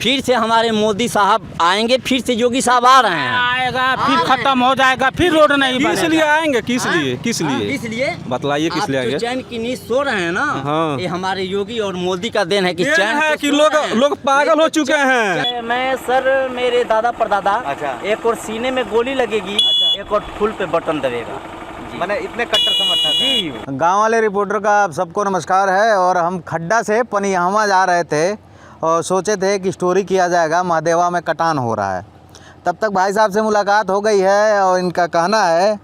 फिर से हमारे मोदी साहब आएंगे, फिर से योगी साहब आ रहे हैं, आएगा फिर खत्म हो जाएगा, फिर रोड नहीं किस लिए आएंगे? किस हाँ? लिए? किस लिए? इसलिए बतलाइए किस लिए आप आएंगे? जो चैन की नींद सो रहे हैं ना, हाँ। ये हमारे योगी और मोदी का देन है कि देन चैन है से कि सो लोग रहे हैं। लोग पागल हो चुके हैं। मैं सर, मेरे दादा परदादा, अच्छा। एक और सीने में गोली लगेगी, एक और फुल पे बटन दबेगा। मैंने इतने कट्टर समर्थक जी। गांव वाले रिपोर्टर का आप सबको नमस्कार है। और हम खड्डा से पनियामा जा रहे थे और सोचे थे कि स्टोरी किया जाएगा, महादेवा में कटान हो रहा है। तब तक भाई साहब से मुलाकात हो गई है और इनका कहना है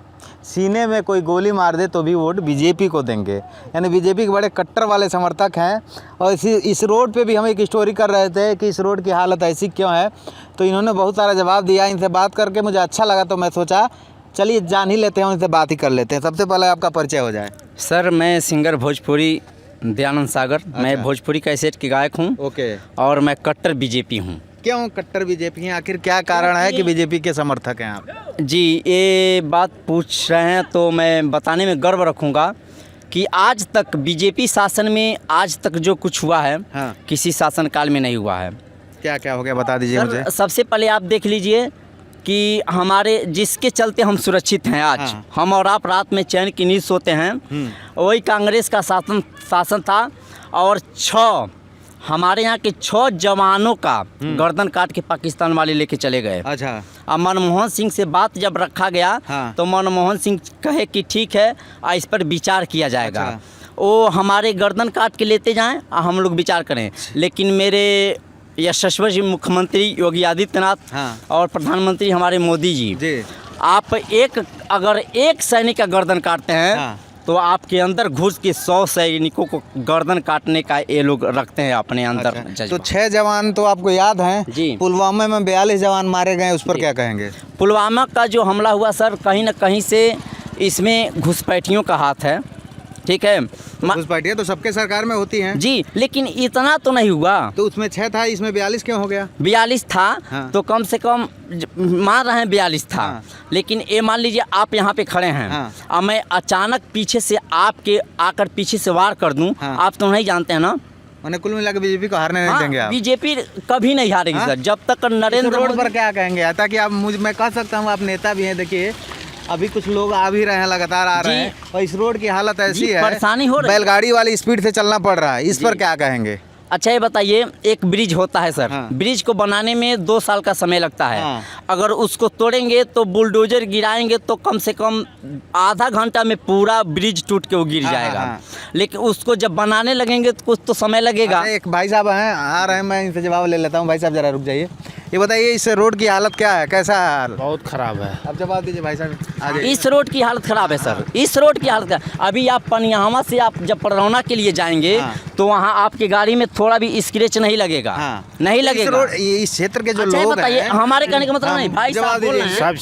सीने में कोई गोली मार दे तो भी वोट बीजेपी को देंगे, यानी बीजेपी के बड़े कट्टर वाले समर्थक हैं। और इस रोड पे भी हम एक स्टोरी कर रहे थे कि इस रोड की हालत ऐसी क्यों है, तो इन्होंने बहुत सारा जवाब दिया। इनसे बात करके मुझे अच्छा लगा तो मैं सोचा चलिए जान ही लेते हैं, उनसे बात ही कर लेते हैं। सबसे पहले आपका परिचय हो जाए। सर, मैं सिंगर भोजपुरी दयानंद सागर, मैं भोजपुरी कैसेट की गायक हूँ ओके। और मैं कट्टर बीजेपी हूँ। क्यों कट्टर बीजेपी हैं? आखिर क्या कारण है कि बीजेपी के समर्थक हैं आप? जी, ये बात पूछ रहे हैं तो मैं बताने में गर्व रखूँगा कि आज तक बीजेपी शासन में आज तक जो कुछ हुआ है, हाँ। किसी शासनकाल में नहीं हुआ है। क्या क्या हो गया बता दीजिए सर, मुझे। सबसे पहले आप देख लीजिए कि हमारे जिसके चलते हम सुरक्षित हैं आज, हाँ। हम और आप रात में चैन की नींद सोते हैं, वही कांग्रेस का शासन था। और 6 हमारे यहाँ के 6 जवानों का गर्दन काट के पाकिस्तान वाले लेके चले गए। अच्छा। अब मनमोहन सिंह से बात जब रखा गया, हाँ। तो मनमोहन सिंह कहे कि ठीक है, इस पर विचार किया जाएगा। अच्छा। वो हमारे गर्दन काट के लेते जाएं, हम लोग विचार करें। लेकिन मेरे यशस्वी मुख्यमंत्री योगी आदित्यनाथ, हाँ। और प्रधानमंत्री हमारे मोदी जी, जी। आप अगर एक सैनिक का गर्दन काटते हैं, हाँ। तो आपके अंदर घुस के 100 सैनिकों को गर्दन काटने का ये लोग रखते हैं अपने अंदर। अच्छा। तो 6 जवान तो आपको याद हैं? जी। पुलवामा में 42 जवान मारे गए, उस पर क्या कहेंगे? पुलवामा का जो हमला हुआ सर, कहीं ना कहीं से इसमें घुसपैठियों का हाथ है, ठीक है। घुसपैठियाँ तो सबके सरकार में होती हैं। जी, लेकिन इतना तो नहीं हुआ। तो उसमें 6 था, इसमें 42 क्यों हो गया? 42 था। हाँ। तो कम से कम मान रहे हैं 42 था। हाँ। लेकिन ये मान लीजिए आप यहाँ पे खड़े हैं, हाँ। और मैं अचानक पीछे से आपके आकर पीछे से वार कर दूं, हाँ। आप तो नहीं जानते हैं ना। मैंने कुल मिला के बीजेपी को हारने नहीं देंगे आप? बीजेपी कभी नहीं हारेगी हाँ? सर, जब तक नरेंद्र रोड मोदी। पर क्या कहेंगे? ताकि आप मैं कह सकता हूँ आप नेता भी हैं। देखिए अभी कुछ लोग आ भी रहे हैं, लगातार आ रहे जी। हैं, और इस रोड की हालत ऐसी है, परेशानी हो रही है। बैलगाड़ी वाली स्पीड से चलना पड़ रहा है। इस पर क्या कहेंगे? अच्छा, ये बताइए, एक ब्रिज होता है सर, हाँ। ब्रिज को बनाने में 2 साल का समय लगता है। हाँ। अगर उसको तोड़ेंगे तो बुलडोजर गिराएंगे तो कम से कम आधा घंटा में पूरा ब्रिज टूट के वो गिर हाँ, जाएगा। हाँ। लेकिन उसको जब बनाने लगेंगे तो कुछ तो समय लगेगा। अच्छा, एक भाई साहब हैं, आ रहे हैं, मैं इनसे जवाब ले लेता हूँ। भाई साहब जरा रुक जाइए, ये बताइए इस रोड की हालत क्या है, कैसा है हाल? बहुत खराब है। अब जवाब दीजिए भाई साहब, आ जाइए। इस रोड की हालत खराब है सर, इस रोड की हालत अभी आप पनियामा से आप जब पड़रौना के लिए जाएंगे, हाँ। तो वहाँ आपकी गाड़ी में थोड़ा भी स्क्रैच नहीं लगेगा। हाँ। नहीं इस लगेगा। रोड इस क्षेत्र के जो अच्छा, ये लोग बताइए, हैं, हमारे कहने का मतलब नहीं, भाई जवाब साहब बोल दीजिए। रहे हैं।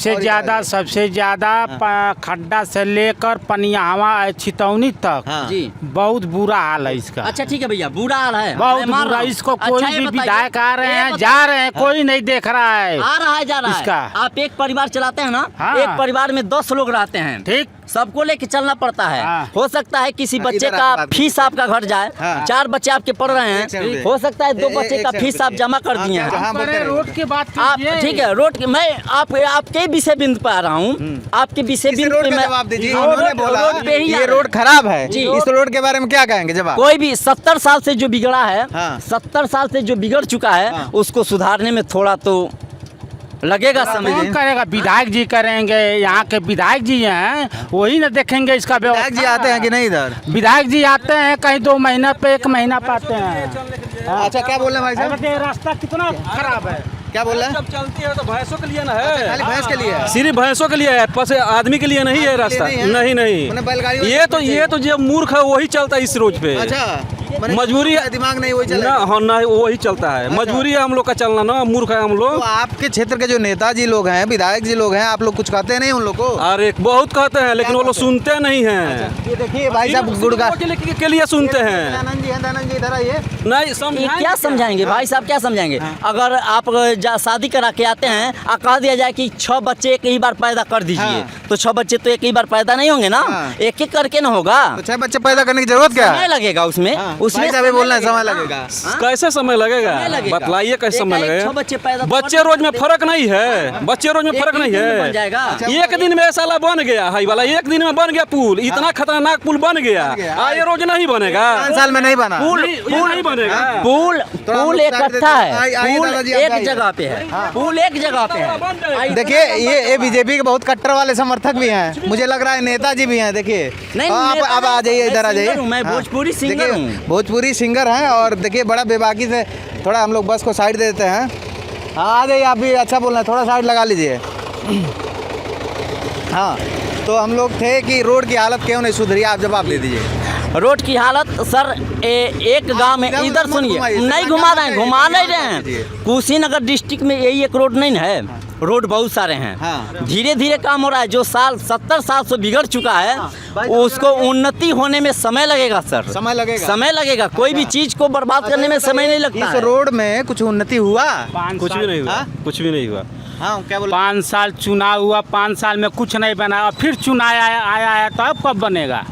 सबसे ज़्यादा खड्डा से लेकर पनियामा छितौनी तक हाँ। जी। बहुत बुरा हाल है इसका। अच्छा ठीक है भैया, बुरा हाल है, बहुत मैं मान बुरा। रहा हूँ। इसको अच्छा, कोई ये भी बताइए, विधायक आ रहे ये हैं, बताइए, जा रहे हैं, कोई नहीं देख रहा है आ रहा है, जा रहा इसका। है। आप एक परिवार चलाते हैं ना, हाँ। एक परिवार में 10 लोग रहते हैं, ठीक। सबको लेके चलना पड़ता है। हाँ। हो सकता है किसी हाँ, बच्चे इधर का आप बात फीस आपका घट जाए, हाँ। 4 बच्चे आपके पढ़ रहे एक सेकंड हैं, रुकिए। हो सकता है 2 ए- बच्चे एक का सेकंड फीस आप रुकिए। जमा कर हाँ, दिए क्या- हैं। हाँ, बोलते रहिए। रोड की बात आप कीजिए। ठीक है, रोड की मैं आपके विषय बिंदु पे आ रहा हूँ, आपके विषय इस बिंदु रोड पे का मैं जवाब दीजिए। रोड- उन्होंने बोला रोड पे ही आ ये रहे रोड हैं। खराब है, जी। इस रोड के बारे में क्या कहेंगे जवाब? कोई भी 70 साल से जो बिगड़ा है, हाँ। 70 साल से जो बिगड़ चुका है, हाँ। उसको सुधारने में थोड़ा तो लगेगा समय। कौन करेगा? विधायक जी करेंगे, यहाँ के विधायक जी हैं, वही ना देखेंगे इसका विधायक जी आते हैं कि नहीं इधर? विधायक जी आते हैं, कहीं 2 महीना पे 1 महीना पाते हैं। अच्छा, क्या बोल रहे हैं भाई साहब? ये रास्ता कितना खराब है। क्या बोल रहे हैं? जब चलती है तो भैंसों के लिए ना खाली है, भैंस के लिए है? सिर्फ भैंसों के लिए है, बस आदमी के लिए नहीं है रास्ता। नहीं है? नहीं मैंने बैलगाड़ी वाले ये को तो जो मूर्ख है वही चलता है इस रोड पे। अच्छा, मैंने मजबूरी है, दिमाग नहीं वही ना चलेगा। हाँ ना वही चलता है। मजबूरी है हम लोग का चलना ना, मूर्ख है हम तो लोग। आपके क्षेत्र के जो नेताजी लोग हैं, विधायक जी लोग हैं, आप लोग कुछ कहते नहीं उन लोग को? अरे बहुत कहते हैं, लेकिन वो लोग सुनते नहीं हैं। ये देखिए भाई साहब गुड़गा के लिए सुनते हैं। दयानंद जी हैं, दयानंद जी इधर आइए। नहीं ये समझाएंगे क्या समझाएंगे भाई साहब, क्या समझाएंगे? अगर आप शादी करा के आते हैं और कह दिया जाए कि 6 बच्चे एक ही बार पैदा कर दीजिए, तो 6 बच्चे तो एक ही बार पैदा नहीं होंगे ना, एक एक करके ना होगा। तो 6 बच्चे पैदा करने की जरूरत क्या समय है? लगेगा उसमें, उसमें भाई साहब बोलना है समय लगेगा। कैसे समय लगेगा? समय लगेगा। बतलाइए कैसे समय एक-एक लगेगा? 6 बच्चे पैदा बच्चे रोज में फर्क नहीं है, बच्चे रोज में फर्क नहीं बन है। जाएगा। एक दिन में ऐसा बन गया हाई वाला, एक दिन में बन गया पुल, इतना खतरनाक पुल बन गया। ये रोज नहीं बनेगा, 5 साल में नहीं बना। पुल नहीं बनेगा। पुल पुल लोग साइड इकट्ठा देते हैं। है, आइए पुल दादाजी, आप एक आइए। जगह पे है, पुल एक जगह पे है। देखिए ये बीजेपी के बहुत कट्टर वाले समर्थक भी हैं, मुझे लग रहा है नेताजी भी हैं। देखिए नहीं, आप नेता अब आ जाइए, नहीं, इधर आ मैं जाइए। सिंगर हूँ, मैं भोजपुरी सिंगर देखिए, हूँ। भोजपुरी सिंगर हैं और देखिए बड़ा बेबाकी से थोड़ा हम लोग बस को साइड दे देते हैं। हाँ आ जाइए, आप भी अच्छा बोल रहे हैं, थोड़ा साइड लगा लीजिए। हाँ तो हम लोग थे कि रोड की हालत क्यों नहीं सुधरी, आप जवाब दे दीजिए। रोड की हालत सर एक गांव में, इधर इधर मत सुनिए, घुमाइए, नहीं सर, घुमा क्या रहे हैं, बताइए, घुमा नहीं क्या रहे हैं। बताइए? कुशीनगर डिस्ट्रिक्ट में यही एक रोड नहीं है, रोड बहुत सारे हैं। हाँ। धीरे धीरे काम हो रहा है, जो साल 70 साल से बिगड़ चुका है उसको उन्नति होने में समय लगेगा सर, समय लगेगा। समय लगेगा। कोई भी चीज को बर्बाद करने में समय नहीं लगता इस है। रोड में कुछ उन्नति हुआ? कुछ भी नहीं हुआ, हाँ? कुछ भी नहीं हुआ। हाँ क्या बोल 5 साल चुनाव हुआ, 5 साल में कुछ नहीं बना, और फिर चुनाव आया है, तो अब कब बनेगा?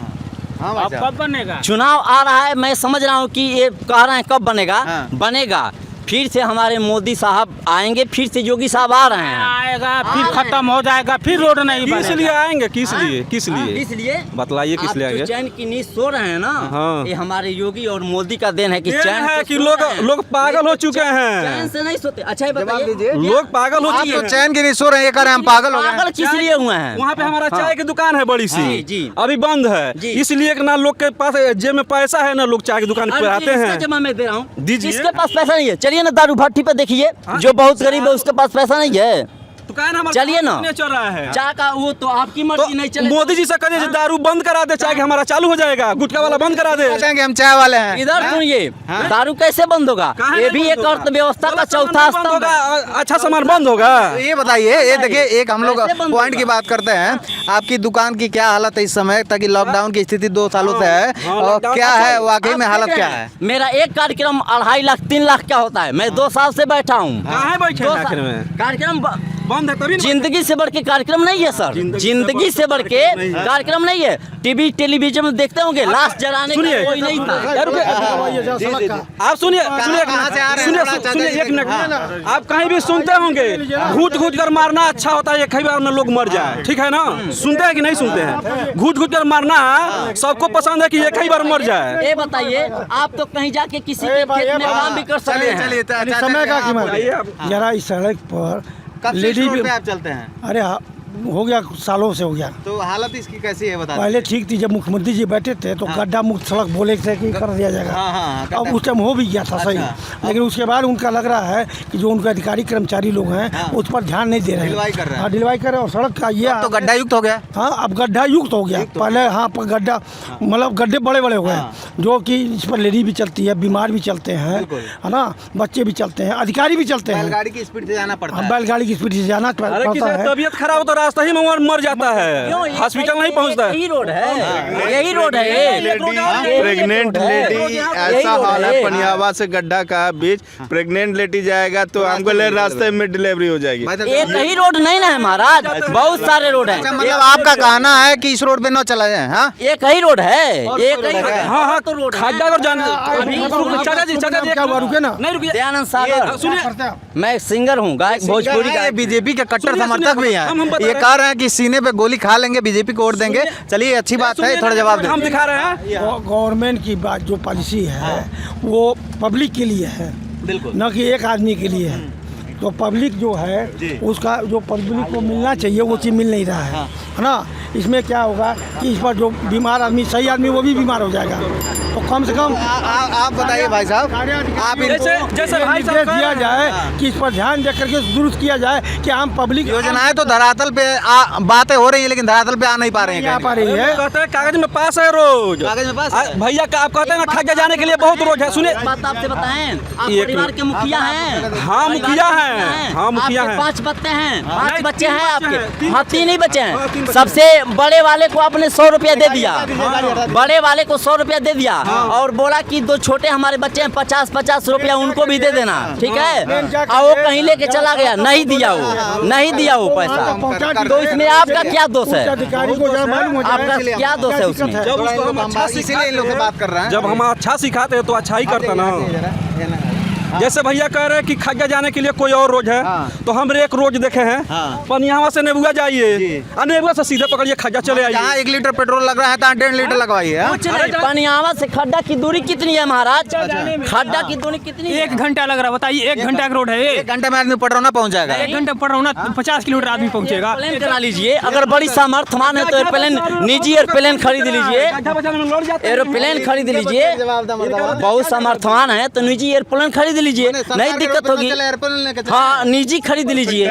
हाँ भाई अब साहब। कब बनेगा? चुनाव आ रहा है, मैं समझ रहा हूँ कि ये कह रहे हैं कब बनेगा। हाँ। बनेगा, फिर से हमारे मोदी साहब आएंगे, फिर से योगी साहब आ रहे हैं। आएगा फिर खत्म हो जाएगा, फिर रोड नहीं किस लिए बनेगा। आएंगे? किस लिए? किस लिए? इसलिए बतलाइए किस लिए आप जो आएंगे? चैन की नींद सो रहे हैं ना, हाँ। ये हमारे योगी और मोदी का देन है कि ये चैन है से कि सो लोग रहे हैं। लोग पागल हो चुके चैन हैं, से नहीं सोते। अच्छा ये जवाब बताइए, दीजिए। लोग पागल हो आप चुके तो हैं। चैन की नहीं सो रहे हैं, ये कह रहे हैं हम पागल हो गए पागल हैं। किस लिए हुए हैं? वहाँ पे हमारा हाँ। चाय की दुकान है बड़ी सी, जी, जी। अभी बंद है, जी। इसलिए कि ना लोग के पास जेब में पैसा है, ना लोग चाय की दुकान पे अरे आते इसका हैं। जमा मैं दे रहा हूँ, दीजिए। जिसके पास पैसा नहीं है चलिए ना दारू भट्टी पे देखिए, जो बहुत गरीब है उसके पास पैसा नहीं है, दुकान हमारा चलिए ना। नहीं चल रहा है। चाय का वो तो आपकी तो मर्जी नहीं चले। मोदी जी से कहिए कि दारू बंद करा दे, चाय कि हमारा चालू हो जाएगा, गुटखा वाला बंद करा दे। कहते हैं कि हम चाय वाले हैं। इधर सुनिए, दारू कैसे बंद होगा? कहाँ ये नहीं भी बंद एक होगा? अर्थव्यवस्था का गलत सामान चौथा नहीं बंद स्तंभ है। होगा, अच्छा सामान बंद होगा। तो ये बताइए, ये देखिए एक हम लोग कैसे बंद पॉइंट की होगा? बात करते हैं, आपकी दुकान की क्या हालत है इस समय, ताकि लॉकडाउन की स्थिति 2 सालों से है हाँ, और लॉकडाउन क्या अच्छा है है। वाकई में आप हालत देख क्या रहे है? हैं, मेरा एक कार्यक्रम 2.5 लाख 3 लाख का होता है, मैं 2 साल से बैठा हूँ। कहाँ बैठे हैं आखिर में? कार्यक्रम बंद है तभी ना। जिंदगी से बढ़ के कार्यक्रम नहीं है सर, जिंदगी से बढ़ के कार्यक्रम नहीं है। टीवी टेलीविजन में देखते होंगे, लाश जलाने का सुनिए। कोई नहीं था। आप सुनिए सुनिए कहाँ से आ रहे हैं? सुनिए थोड़ा सुनिए चाचा एक जी मिनट, हाँ। आप कहीं भी सुनते होंगे घूट घूट कर मारना अच्छा होता है, कई बार ना लोग मर जाए, ठीक है ना? सुनते हैं कि नहीं सुनते हैं? घूट घूट कर मारना सबको पसंद है कि एक ही बार मर जाए। ये बताइए, आप तो कहीं जाके किसी के खेत में काम भी कर सकते चलिए हैं। चलिए चाचा समय का आप कीमत बोलिए। जरा इस सड़क पर कब से लेडी रोड भी पे आप चलते हैं? अरे हो गया, सालों से हो गया। तो हालत इसकी कैसी है बता पहले ठीक थी, जब मुख्यमंत्री जी बैठे थे तो गड्ढा मुक्त सड़क बोले थे कि कर दिया जाएगा। हाँ, हाँ, गड्ढा- अब उस टाइम हो भी गया था सही, अच्छा। लेकिन उसके बाद उनका लग रहा है कि जो उनके अधिकारी कर्मचारी लोग हैं हाँ। उस पर ध्यान नहीं दे रहे ढिलवाई कर रहे हैं। हाँ ढिलवाई कर रहे हैं, और सड़क का ये तो गड्ढा युक्त हो गया। हाँ अब गड्ढा युक्त हो गया। पहले हाँ पर गड्ढा मतलब गड्ढे बड़े बड़े हो गए, जो कि इस पर लेडी भी चलती है, बीमार भी चलते हैं, बिल्कुल। है ना, बच्चे भी चलते हैं, अधिकारी भी चलते हैं। बैलगाड़ी की स्पीड से जाना पड़ता हाँ, है। बैलगाड़ी की स्पीड से जाना अरे पड़ता किसी है। तबीयत खराब हो तो रास्ता ही में मर जाता क्यों? है, ये हॉस्पिटल नहीं पहुंचता है। यही रोड है, यही रोड है ये। प्रेग्नेंट लेडी ऐसा हाल है पनियावा से गड्ढा का बीच, प्रेग्नेंट लेडी जाएगा तो हमको ले रास्ते में डिलीवरी हो जाएगी। भाई साहब, एक ही रोड नहीं ना है महाराज, बहुत सारे रोड अच्छा हैं। मतलब आपका कहना है कि इस रोड पे न चला जाए? हाँ एक ही रोड है, एक ही रोड है। हाँ हाँ तो रोड है। खड्डा कर जाने चाचा जी क्या हुआ, रुके ना। नहीं रुकिए दयानंद सागर, सुनिए, मैं सिंगर हूँ, गायक भोजपुरी ये गायक। बीजेपी के कट्टर सुनिए, समर्थक भी हम हैं, बता ये रहे कह रहे हैं कि सीने पे गोली खा लेंगे, बीजेपी को वोट देंगे। चलिए अच्छी बात है, थोड़ा जवाब हम दें। दिखा रहे हैं। गवर्नमेंट की बात जो पॉलिसी है वो पब्लिक के लिए है, बिल्कुल। न कि एक आदमी के लिए है। तो पब्लिक जो है उसका जो पब्लिक को मिलना चाहिए वो चीज़ मिल नहीं रहा है ना। इसमें क्या होगा कि इस पर जो बीमार आदमी, सही आदमी, वो भी बीमार हो जाएगा। तो कम से कम आप बताइए भाई साहब, आप जैसे भाई साहब निर्देश कह दिया रहे जाए कि इस पर ध्यान देकर के दुरुस्त किया जाए कि आम पब्लिक योजनाएं तो धरातल पे बातें हो रही है, लेकिन धरातल पे आ नहीं पा रहे नहीं आ हैं। पा रही है। कहते हैं कागज में पास है रोज, कागज में पास है। भैया का आप कहते हैं ना ठग जाने के लिए बहुत रोज है। सुनिए, बात आपसे बताएं, आप एक परिवार के मुखिया हैं? हाँ, मुखिया हैं। हाँ, मुखिया आपके हैं। 5 बच्चे हैं, 5 नहीं, बच्चे 3 हैं बच्चे हैं, आपके? 3 हाँ 3 ही बच्चे हाँ, 3 हैं। सबसे बड़े वाले को आपने 100 रुपया दे दिया, बड़े वाले को 100 रुपया दे दिया और बोला कि दो छोटे हमारे बच्चे हैं 50-50 रुपया उनको भी दे देना, ठीक है। और वो कहीं लेके चला गया, नहीं दिया वो पैसा। तो इसमें आपका क्या दोष है? अधिकारी को जरा मालूम हो आपका जाए। क्या दोष है उसमें? जब उसको हम अच्छा इसीलिए इन लोग से बात कर रहे हैं। जब हम अच्छा सिखाते हैं तो अच्छा ही करता ना। जैसे भैया कह रहे हैं कि खग्गा जाने के लिए कोई और रोड है, तो हम एक रोड देखे हैं, पनियावा से नेबुआ जाइए और नेबुआ से सीधे पकड़िए खग्गा चले आइए। जहाँ 1 लीटर पेट्रोल लग रहा है तो 1.5 लीटर लगवाइए। हाँ? कुछ नहीं, पनियावा से खड्डा की दूरी कितनी है महाराज? खड्डा की दूरी कितनी है? 1 घंटा लग रहा है, बताइए 1 घंटा का रोड है ये। 1 घंटे में आदमी पटरौना पहुँच जाएगा। 1 घंटा पड़ रहा हूँ 50 किलोमीटर आदमी पहुँचेगा। एयरप्लेन करा लीजिए, अगर बड़ी सामर्थ्यवान है तो एयरप्लेन, निजी एयरप्लेन खरीद लीजिए, एयरोप्लेन खरीद लीजिए। बहुत सामर्थ्यवान है तो निजी एयरप्लेन खरीद लीजिए, नहीं दिक्कत होगी। हाँ, निजी खरीद लीजिए,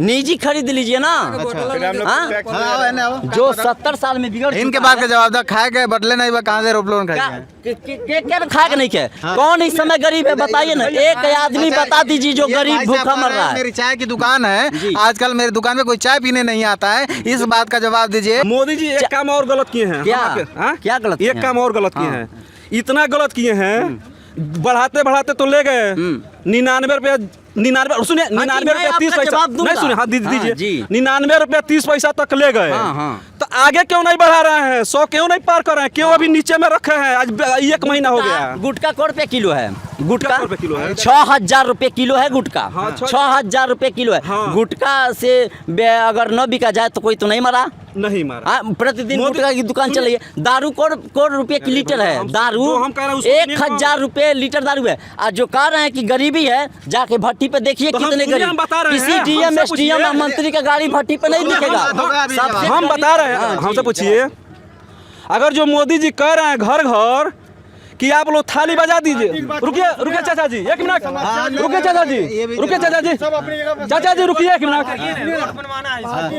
निजी खरीद लीजिए ना। हाँ? जो 70 साल में बिगड़ इनके चुका बात है, का जवाब दो, खाए के बदले नहीं बा, कहाँ से एरोप्लेन क्या खाएंगे? क्या खा के नहीं क्या? कौन इस समय गरीब है बताइए ना, एक आदमी बता दीजिए जो गरीब भूखा मर रहा है। मेरी चाय की दुकान है, आजकल मेरी दुकान में कोई चाय पीने नहीं आता है, इस बात का जवाब दीजिए। मोदी जी एक काम और गलत किए हैं। क्या? हाँ? क्या गलत किए एक हैं? काम और गलत किए हैं, इतना गलत किए हैं, बढ़ाते बढ़ाते तो ले गए 99 रुपया, 99 सुनिए, 99 रुपया 30 पैसा नहीं, सुनिए, हाँ दीजिए, 99 रुपया 30 पैसा तक ले गए। तो आगे क्यों नहीं बढ़ा रहे हैं? 100 क्यों नहीं पार कर रहे हैं? क्यों अभी नीचे में रखे हैं? आज 1 महीना हो गया। गुटखा को रुपये किलो है, गुटखा रुपये किलो है। 6000 रुपये किलो है गुटखा। हाँ, 6000 रुपये किलो है। हाँ। गुटखा से अगर न बिका जाए तो कोई तो नहीं मरा। नहीं मारा। हाँ, प्रतिदिन मोदी- गुटखा की दुकान चल रही है। दारू को रुपये की लीटर है, दारू जो हम कह रहे हैं उसको 1000 रुपये लीटर दारू है। आज जो कह रहे हैं कि गरीबी है, जाके भट्टी पे देखिए तो हम कितने सुनिए, गरीब। हम बता रहे किसी हैं, डीएम हमसे एसडीएम पूछिए। मंत्री का गाड़ी भट्टी पे नहीं दिखेगा। सबसे हम गरीब- बता रहे हैं, हाँ, हमसे जी। पूछिए, अगर जो मोदी जी कह रहे हैं घर घर कि आप लोग थाली बजा दीजिए। रुकिए चाचा जी 1 मिनट, रुकिए चाचा जी, रुकिए चाचा जी, चाचा जी रुकिए 1 मिनट।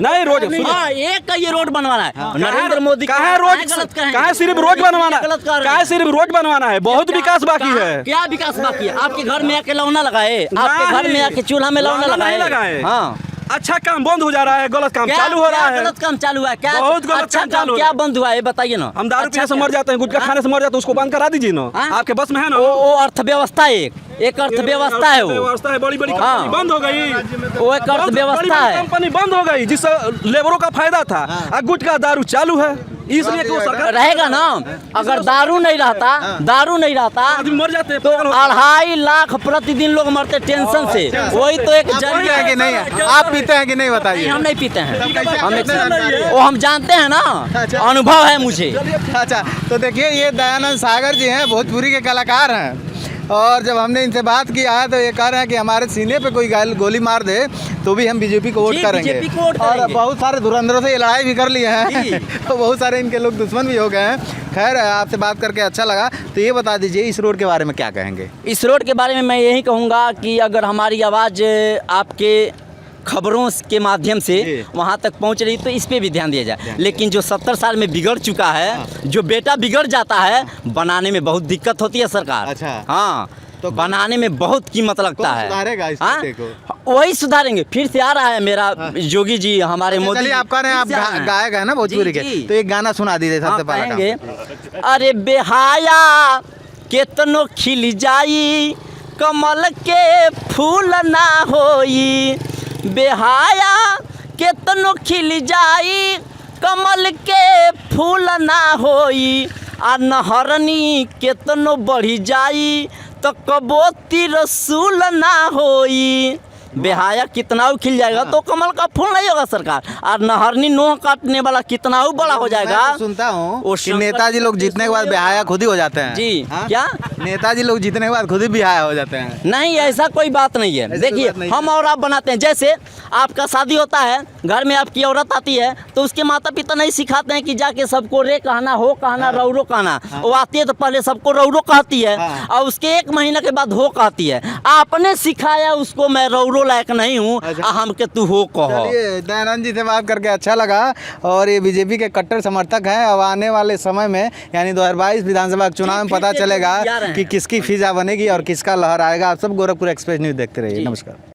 नहीं रोड हाँ, एक का ये रोड बनवाना है नरेंद्र मोदी। कहाँ रोड, कहाँ सिर्फ रोड बनवाना है? कहाँ सिर्फ रोड बनवाना है? बहुत विकास बाकी है। क्या विकास बाकी है? आपके घर में आके लौना लगाए, आपके घर में आके चूल्हा में लौना नहीं लगाए। लगाए। हाँ, अच्छा काम बंद हो जा रहा है, गलत काम क्या चालू हो रहा क्या है। गलत काम चालू है? क्या बहुत गलत अच्छा काम चालू है। क्या बंद हुआ है बताइए ना। हम दारू पीने से मर जाते हैं, गुटखा खाने से मर जाते हैं, उसको बंद करा दीजिए ना। हाँ? आपके बस में है ना? वो अर्थव्यवस्था एक अर्थव्यवस्था है वो। व्यवस्था है, बड़ी बड़ी हाँ। कंपनी बंद हो गई। वो एक अर्थव्यवस्था है। कंपनी बंद हो गई जिससे लेबरों का फायदा था। और गुटखा दारू चालू है, इसलिए कि वो सरकार रहेगा ना। अगर दारू नहीं रहता आदमी मर जाते हैं। तो 2.5 लाख प्रतिदिन लोग मरते टेंशन से। वही तो एक पीते हैं जरिया कि नहीं? आप पीते हैं कि नहीं बताइए? हम नहीं पीते हैं, वो हम जानते हैं ना, अनुभव है मुझे। अच्छा, तो देखिए ये दयानंद सागर जी हैं, भोजपुरी के कलाकार हैं, और जब हमने इनसे बात किया है तो ये कह रहे हैं कि हमारे सीने पे कोई गोली मार दे तो भी हम बीजेपी को वोट जी, करेंगे। बीजेपी को वोट और करेंगे। बहुत सारे धुरंधरों से ये लड़ाई भी कर लिए हैं तो बहुत सारे इनके लोग दुश्मन भी हो गए हैं। खैर, आपसे बात करके अच्छा लगा। तो ये बता दीजिए इस रोड के बारे में क्या कहेंगे? इस रोड के बारे में मैं यही कहूँगा कि अगर हमारी आवाज़ आपके खबरों के माध्यम से वहाँ तक पहुँच रही तो इस पे भी ध्यान दिया जाए। लेकिन जो 70 साल में बिगड़ चुका है, जो बेटा बिगड़ जाता है, बनाने में बहुत दिक्कत होती है सरकार। अच्छा। हाँ, तो बनाने में बहुत कीमत लगता है। सुधारेगा इस हाँ? स्थिति को? वही सुधारेंगे। फिर से आ रहा है मेरा योगी जी, हमारे मोदी। चलिए, आप कह रहे हैं आप गायक है ना भोजपुरी के, तो एक गाना सुना दीजिए सबसे पहले। कहेंगे, अरे बेहाया केतनो खिल जाई कमल के फूल ना होई, बेहाया केतनो खिल जाई कमल के फूल ना होई, आ नहरनी केतनो बढ़ी जाई तो कबो रसूल ना होई। बेहाया कितना खिल जाएगा तो कमल का फूल नहीं होगा सरकार, और नहरनी नोह काटने वाला कितना बड़ा हो जाएगा। मैं तो सुनता हूँ वो कि नेताजी लोग जीतने के बाद बेहाया खुद ही हो जाते हैं। जी, हाँ? क्या? नेताजी लोग जीतने के बाद खुद ही बेहाया हो जाते हैं। नहीं, ऐसा कोई बात नहीं है। ऐसी देखिए, कोई बात नहीं हम और आप बनाते हैं। जैसे आपका शादी होता है, घर में आपकी औरत आती है तो उसके माता पिता नहीं सिखाते हैं कि जाके सबको रे कहना, हो कहना, रौरो कहना। वो आती है तो पहले सबको रौरो कहती है और उसके 1 महीना के बाद हो कहती है। आपने सिखाया उसको मैं रौरो लायक नहीं हूँ, हम के तू हो कहो। चलिए, दयानंद जी से बात करके अच्छा लगा। और ये बीजेपी के कट्टर समर्थक हैं। अब आने वाले समय में यानी 2022 विधानसभा चुनाव में पता चलेगा कि किसकी फिजा बनेगी और किसका लहर आएगा। आप सब गोरखपुर एक्सप्रेस न्यूज़ देखते रहिए। नमस्कार।